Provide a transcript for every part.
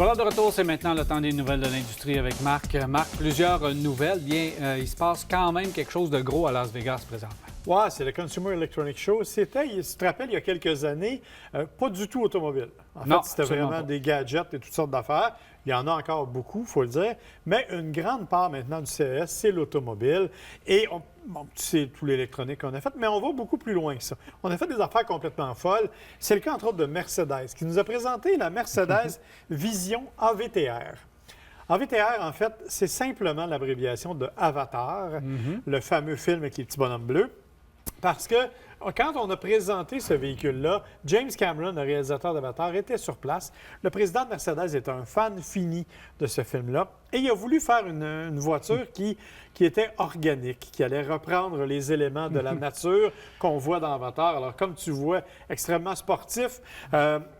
Voilà, de retour, c'est maintenant le temps des nouvelles de l'industrie avec Marc. Marc, plusieurs nouvelles. Bien, il se passe quand même quelque chose de gros à Las Vegas présentement. Oui, c'est le Consumer Electronics Show. C'était, tu te rappelles, il y a quelques années, pas du tout automobile. En fait, c'était vraiment des gadgets et toutes sortes d'affaires. Il y en a encore beaucoup, il faut le dire. Mais une grande part maintenant du CES, c'est l'automobile. Et tu sais, tout l'électronique qu'on a fait, mais on va beaucoup plus loin que ça. On a fait des affaires complètement folles. C'est le cas, entre autres, de Mercedes, qui nous a présenté la Mercedes Vision AVTR. AVTR, en fait, c'est simplement l'abréviation de Avatar, le fameux film avec les petits bonhommes bleus. Parce que quand on a présenté ce véhicule-là, James Cameron, le réalisateur d'Avatar, était sur place. Le président de Mercedes est un fan fini de ce film-là. Et il a voulu faire une voiture qui était organique, qui allait reprendre les éléments de la nature qu'on voit dans Avatar. Alors, comme tu vois, extrêmement sportif,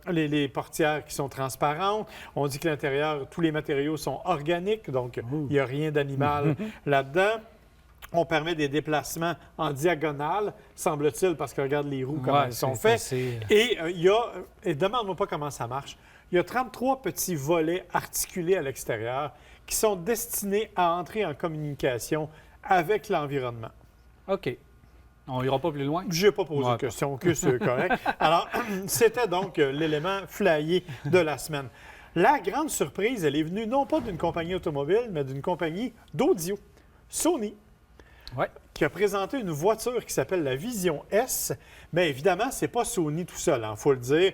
les portières qui sont transparentes. On dit que l'intérieur, tous les matériaux sont organiques, donc il n'y a rien d'animal là-dedans. On permet des déplacements en diagonale, semble-t-il, parce que regarde les roues, comment elles sont faites. Et et demande-moi pas comment ça marche, il y a 33 petits volets articulés à l'extérieur qui sont destinés à entrer en communication avec l'environnement. OK. On n'ira pas plus loin? Je n'ai pas posé de question, que c'est correct. Alors, c'était donc l'élément flyé de la semaine. La grande surprise, elle est venue non pas d'une compagnie automobile, mais d'une compagnie d'audio, Sony. Oui. Qui a présenté une voiture qui s'appelle la Vision S. Mais évidemment, ce n'est pas Sony tout seul, il faut le dire.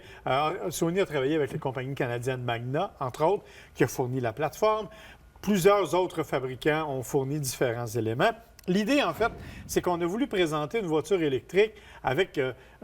Sony a travaillé avec la compagnie canadienne Magna, entre autres, qui a fourni la plateforme. Plusieurs autres fabricants ont fourni différents éléments. L'idée, en fait, c'est qu'on a voulu présenter une voiture électrique avec,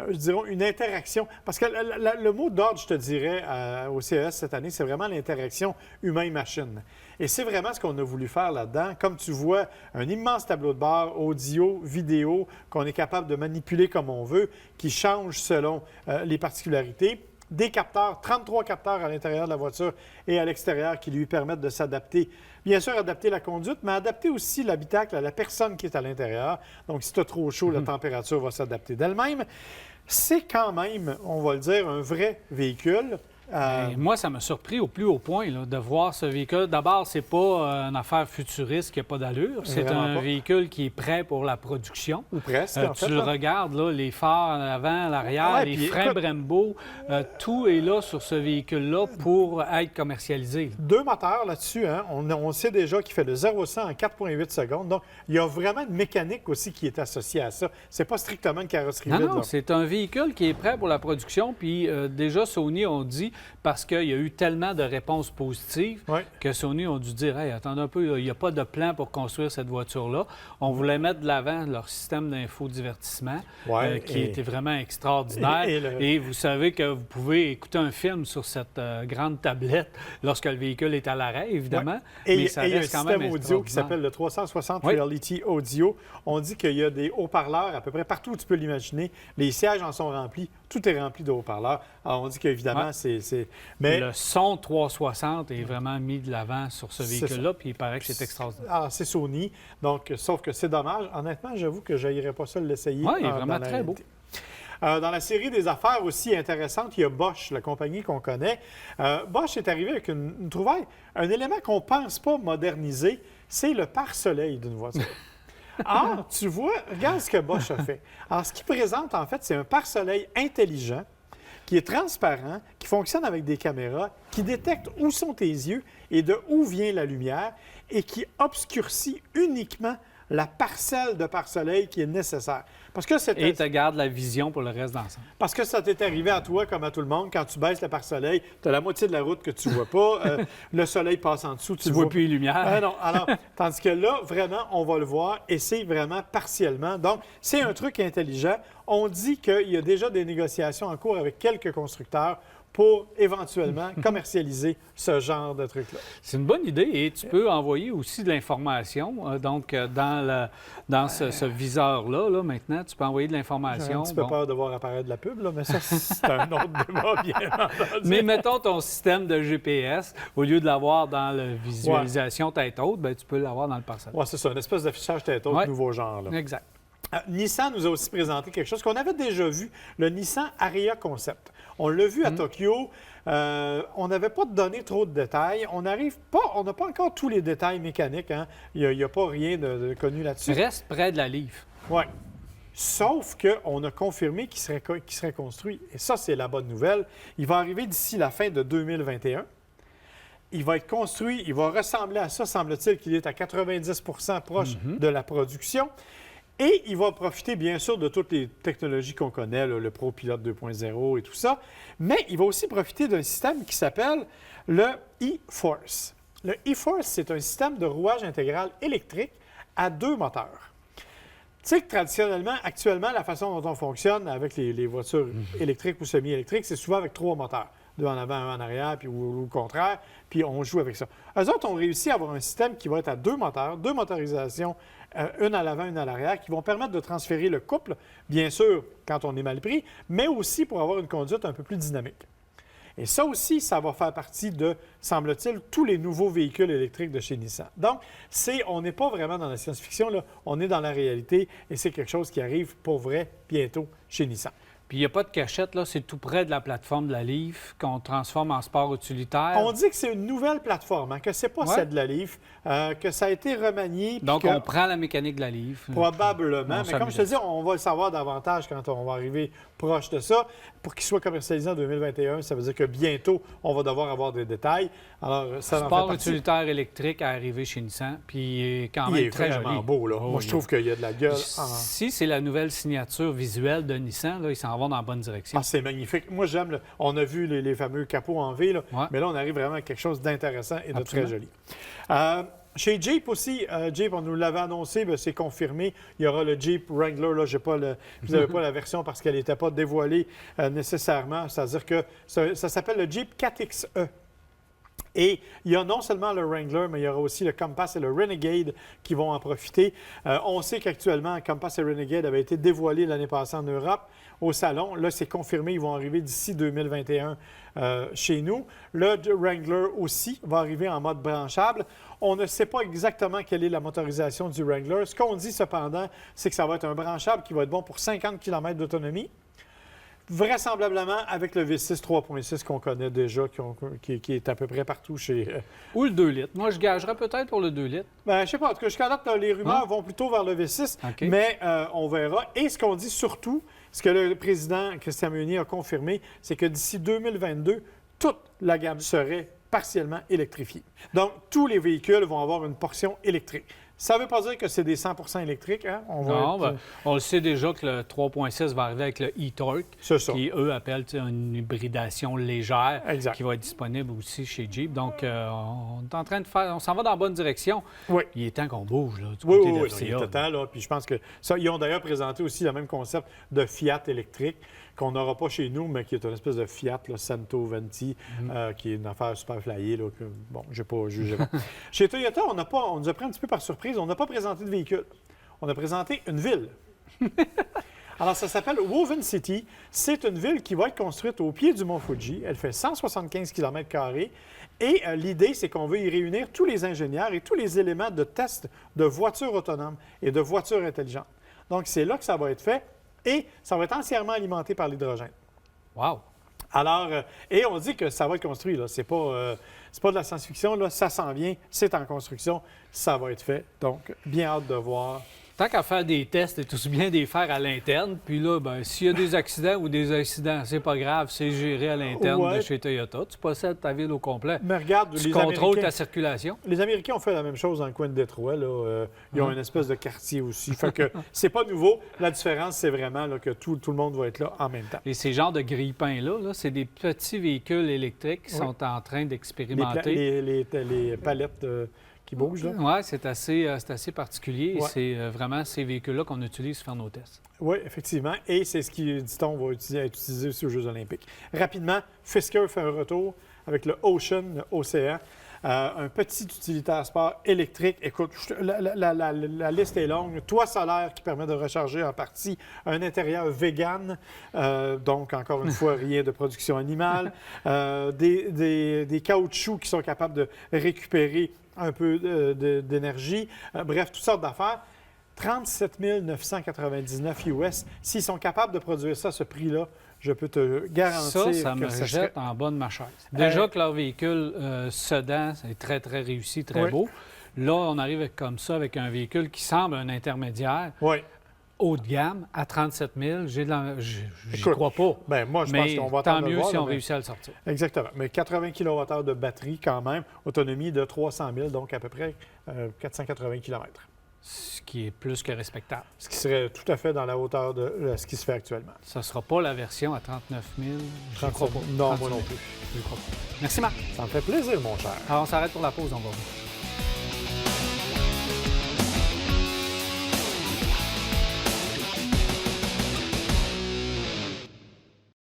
je dirais, une interaction. Parce que le mot d'ordre, je te dirais, au CES cette année, c'est vraiment l'interaction humain-machine. Et c'est vraiment ce qu'on a voulu faire là-dedans. Comme tu vois, un immense tableau de bord, audio, vidéo, qu'on est capable de manipuler comme on veut, qui change selon les particularités. Des capteurs, 33 capteurs à l'intérieur de la voiture et à l'extérieur qui lui permettent de s'adapter. Bien sûr, adapter la conduite, mais adapter aussi l'habitacle à la personne qui est à l'intérieur. Donc, si tu as trop chaud, la température va s'adapter d'elle-même. C'est quand même, on va le dire, un vrai véhicule. Moi, ça m'a surpris au plus haut point là, de voir ce véhicule. D'abord, c'est pas une affaire futuriste qui n'a pas d'allure. C'est un véhicule qui est prêt pour la production. Ou presque, en fait. Tu le regardes, là, les phares en avant, l'arrière, les freins Brembo, tout est là sur ce véhicule-là pour être commercialisé. Deux moteurs là-dessus. Hein? On sait déjà qu'il fait de 0 à 100 en 4,8 secondes. Donc, il y a vraiment une mécanique aussi qui est associée à ça. C'est pas strictement une carrosserie vide. Non, c'est un véhicule qui est prêt pour la production. Puis déjà, Sony ont dit, parce qu'il y a eu tellement de réponses positives que Sony ont dû dire « Hey, attendez un peu, il n'y a pas de plan pour construire cette voiture-là. » On voulait mettre de l'avant leur système d'infodivertissement qui était vraiment extraordinaire. Et vous savez que vous pouvez écouter un film sur cette grande tablette lorsque le véhicule est à l'arrêt, évidemment. Et il y a un système audio qui s'appelle le 360 Reality Audio. On dit qu'il y a des haut-parleurs à peu près partout où tu peux l'imaginer. Les sièges en sont remplis. Tout est rempli de haut-parleurs. Alors, on dit qu'évidemment, Mais le son 360 est vraiment mis de l'avant sur ce véhicule-là, puis il paraît que c'est extraordinaire. Alors, c'est Sony, donc, sauf que c'est dommage. Honnêtement, j'avoue que je n'irais pas ça l'essayer. Oui, il est vraiment très beau. Dans la série des affaires aussi intéressantes, il y a Bosch, la compagnie qu'on connaît. Bosch est arrivé avec une trouvaille, un élément qu'on ne pense pas moderniser, c'est le pare-soleil d'une voiture. Ah, tu vois, regarde ce que Bosch a fait. Alors, ce qu'il présente, en fait, c'est un pare-soleil intelligent qui est transparent, qui fonctionne avec des caméras, qui détecte où sont tes yeux et de où vient la lumière et qui obscurcit uniquement la parcelle de pare-soleil qui est nécessaire. Et te garde la vision pour le reste d'ensemble. Parce que ça t'est arrivé à toi, comme à tout le monde, quand tu baisses le pare-soleil, tu as la moitié de la route que tu ne vois pas, le soleil passe en dessous, tu ne vois plus les lumières. Non, alors, tandis que là, vraiment, on va le voir et c'est vraiment partiellement. Donc, c'est un truc intelligent. On dit qu'il y a déjà des négociations en cours avec quelques constructeurs pour éventuellement commercialiser ce genre de truc-là. C'est une bonne idée et tu peux envoyer aussi de l'information. Donc, dans ce viseur-là, là, maintenant, tu peux envoyer de l'information. J'ai un petit peu peur de voir apparaître de la pub, là, mais ça, c'est un autre débat, bien entendu. Mais mettons ton système de GPS, au lieu de l'avoir dans la visualisation tête haute, bien, tu peux l'avoir dans le pare-soleil. Oui, c'est ça, une espèce d'affichage tête haute, nouveau genre. Là. Exact. Nissan nous a aussi présenté quelque chose qu'on avait déjà vu, le Nissan Ariya Concept. On l'a vu à Tokyo. On n'avait pas donné trop de détails. On n'a pas encore tous les détails mécaniques. Hein. Il n'y a pas rien de connu là-dessus. Reste près de la livre. Oui. Sauf qu'on a confirmé qu'il serait construit. Et ça, c'est la bonne nouvelle. Il va arriver d'ici la fin de 2021. Il va être construit, il va ressembler à ça, semble-t-il, qu'il est à 90 proche de la production. Et il va profiter, bien sûr, de toutes les technologies qu'on connaît, là, le ProPilot 2.0 et tout ça. Mais il va aussi profiter d'un système qui s'appelle le e-Force. Le e-Force, c'est un système de rouage intégral électrique à 2 moteurs. Tu sais que traditionnellement, actuellement, la façon dont on fonctionne avec les voitures électriques ou semi-électriques, c'est souvent avec 3 moteurs. 2 en avant, 1 en arrière, puis ou le contraire, puis on joue avec ça. Eux autres ont réussi à avoir un système qui va être à 2 moteurs, 2 motorisations, une à l'avant, une à l'arrière, qui vont permettre de transférer le couple, bien sûr, quand on est mal pris, mais aussi pour avoir une conduite un peu plus dynamique. Et ça aussi, ça va faire partie de, semble-t-il, tous les nouveaux véhicules électriques de chez Nissan. Donc, on n'est pas vraiment dans la science-fiction, là, on est dans la réalité et c'est quelque chose qui arrive pour vrai bientôt chez Nissan. Puis il n'y a pas de cachette, là, c'est tout près de la plateforme de la Leaf qu'on transforme en sport utilitaire. On dit que c'est une nouvelle plateforme, hein, que c'est pas celle de la Leaf, que ça a été remanié. Donc, on prend la mécanique de la Leaf. Probablement, mais comme je te dis, on va le savoir davantage quand on va arriver proche de ça. Pour qu'il soit commercialisé en 2021, ça veut dire que bientôt, on va devoir avoir des détails. Alors, ça sport utilitaire électrique à arriver chez Nissan, puis il est quand même très joli. Il est vraiment beau, là. Moi, je trouve qu'il y a de la gueule. Si c'est la nouvelle signature visuelle de Nissan, là, ils s'en vont dans la bonne direction. Ah, c'est magnifique. Moi, j'aime. On a vu les fameux capots en V, là, mais là, on arrive vraiment à quelque chose d'intéressant et de très joli. Chez Jeep aussi, Jeep, on nous l'avait annoncé, c'est confirmé. Il y aura le Jeep Wrangler. Là, vous n'avez pas la version parce qu'elle n'était pas dévoilée nécessairement. C'est-à-dire que ça s'appelle le Jeep 4XE. Et il y a non seulement le Wrangler, mais il y aura aussi le Compass et le Renegade qui vont en profiter. On sait qu'actuellement, Compass et Renegade avaient été dévoilés l'année passée en Europe au salon. Là, c'est confirmé, ils vont arriver d'ici 2021 chez nous. Le Wrangler aussi va arriver en mode branchable. On ne sait pas exactement quelle est la motorisation du Wrangler. Ce qu'on dit cependant, c'est que ça va être un branchable qui va être bon pour 50 km d'autonomie. Vraisemblablement avec le V6 3.6 qu'on connaît déjà, qui est à peu près partout chez... Ou le 2 litres. Moi, je gagerais peut-être pour le 2 litres. Bien, je ne sais pas. En tout cas, jusqu'à date, les rumeurs vont plutôt vers le V6, mais on verra. Et ce qu'on dit surtout, ce que le président Christian Meunier a confirmé, c'est que d'ici 2022, toute la gamme serait partiellement électrifiée. Donc, tous les véhicules vont avoir une portion électrique. Ça ne veut pas dire que c'est des 100% électriques. Hein? On le sait déjà que le 3.6 va arriver avec le e-Torque, qui, eux, appellent une hybridation légère, qui va être disponible aussi chez Jeep. Donc, on est en train de faire... On s'en va dans la bonne direction. Oui. Il est temps qu'on bouge, là, du côté de oui, c'est total. Là. Puis je pense que ça, ils ont d'ailleurs présenté aussi le même concept de Fiat électrique qu'on n'aura pas chez nous, mais qui est une espèce de Fiat, là, Santo Venti, qui est une affaire super flyée. Là, que, bon, je n'ai pas jugé. Chez Toyota, on nous a pris un petit peu par surprise. On n'a pas présenté de véhicule. On a présenté une ville. Alors, ça s'appelle Woven City. C'est une ville qui va être construite au pied du mont Fuji. Elle fait 175 km². Et l'idée, c'est qu'on veut y réunir tous les ingénieurs et tous les éléments de test de voitures autonomes et de voitures intelligentes. Donc, c'est là que ça va être fait. Et ça va être entièrement alimenté par l'hydrogène. Wow! Alors, et on dit que ça va être construit, là. C'est pas de la science-fiction, là. Ça s'en vient, c'est en construction, ça va être fait. Donc, bien hâte de voir. Tant qu'à faire des tests, c'est tout bien de les faire à l'interne. Puis là, s'il y a des accidents ou des incidents, c'est pas grave, c'est géré à l'interne de chez Toyota. Tu possèdes ta ville au complet. Mais regarde, tu contrôles ta circulation. Les Américains ont fait la même chose dans le coin de Détroit. Là. Ils ont une espèce de quartier aussi. Fait que c'est pas nouveau. La différence, c'est vraiment là, que tout le monde va être là en même temps. Et ces genres de grille-pains-là, c'est des petits véhicules électriques qui sont en train d'expérimenter. Les palettes... qui bougent, là. Oui, c'est assez particulier. Ouais. C'est vraiment ces véhicules-là qu'on utilise pour faire nos tests. Oui, effectivement. Et c'est ce qui, dit-on, va être utilisé aussi aux Jeux olympiques. Rapidement, Fisker fait un retour avec le Ocean, l'Océan. Un petit utilitaire sport électrique. Écoute, la liste est longue. Toit solaire qui permet de recharger en partie. Un intérieur vegan. Donc, encore une fois, rien de production animale. Des caoutchoucs qui sont capables de récupérer un peu d'énergie. Bref, toutes sortes d'affaires. 37 999 US. S'ils sont capables de produire ça à ce prix-là, je peux te garantir ça me ça jette en bas de ma chaise. Déjà que leur véhicule sedan, c'est très, très réussi, très beau. Là, on arrive comme ça avec un véhicule qui semble un intermédiaire. Haut de gamme, à 37 000, je n'y crois pas. Bien, moi, je pense qu'on va tant mieux si on réussit à le sortir. Exactement. Mais 80 kWh de batterie quand même, autonomie de 300 000, donc à peu près 480 km. Ce qui est plus que respectable. Ce qui serait tout à fait dans la hauteur de ce qui se fait actuellement. Ça ne sera pas la version à 39 000. Je ne crois pas. Non, moi non plus. Je ne crois pas. Merci, Marc. Ça me fait plaisir, mon cher. Alors, on s'arrête pour la pause, on va voir.